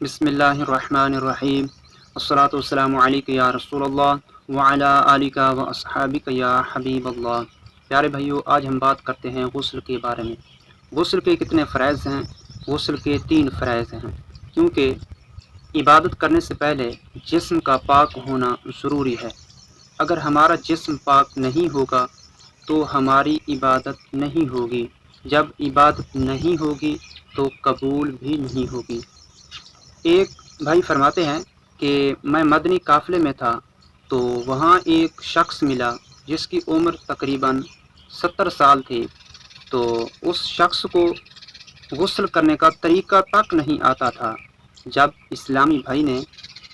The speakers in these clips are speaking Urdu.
بسم اللہ الرحمن الرحیم والصلاة والسلام علیک یا رسول اللہ وعلی آلک و اصحابک یا حبیب اللہ۔ پیارے بھائیو، آج ہم بات کرتے ہیں غسل کے بارے میں۔ غسل کے کتنے فرائض ہیں؟ غسل کے 3 فرائض ہیں، کیونکہ عبادت کرنے سے پہلے جسم کا پاک ہونا ضروری ہے۔ اگر ہمارا جسم پاک نہیں ہوگا تو ہماری عبادت نہیں ہوگی، جب عبادت نہیں ہوگی تو قبول بھی نہیں ہوگی۔ ایک بھائی فرماتے ہیں کہ میں مدنی قافلے میں تھا تو وہاں ایک شخص ملا جس کی عمر تقریباً 70 سال تھی، تو اس شخص کو غسل کرنے کا طریقہ تک نہیں آتا تھا۔ جب اسلامی بھائی نے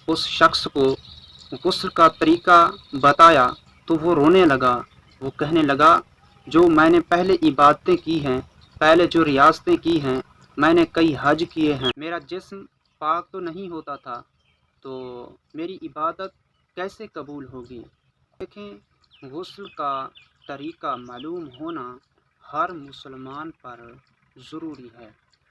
اس شخص کو غسل کا طریقہ بتایا تو وہ رونے لگا۔ وہ کہنے لگا، جو میں نے پہلے عبادتیں کی ہیں، پہلے جو ریاستیں کی ہیں، میں نے کئی حج کیے ہیں، میرا جسم پاک تو نہیں ہوتا تھا، تو میری عبادت کیسے قبول ہوگی؟ دیکھیں، غسل کا طریقہ معلوم ہونا ہر مسلمان پر ضروری ہے۔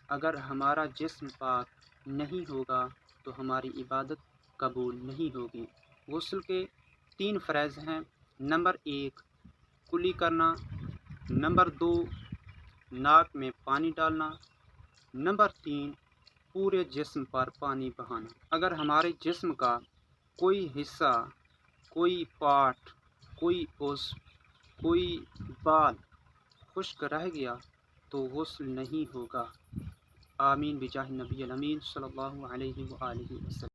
اگر ہمارا جسم پاک نہیں ہوگا تو ہماری عبادت قبول نہیں ہوگی۔ غسل کے 3 فرائض ہیں۔ نمبر 1 کلی کرنا، نمبر 2 ناک میں پانی ڈالنا، نمبر 3 پورے جسم پر پانی بہانا۔ اگر ہمارے جسم کا کوئی حصہ، کوئی پارٹ، کوئی عضو، کوئی بال خشک رہ گیا تو غسل نہیں ہوگا۔ آمین بجاہ نبی الامین صلی اللہ علیہ وآلہ وسلم۔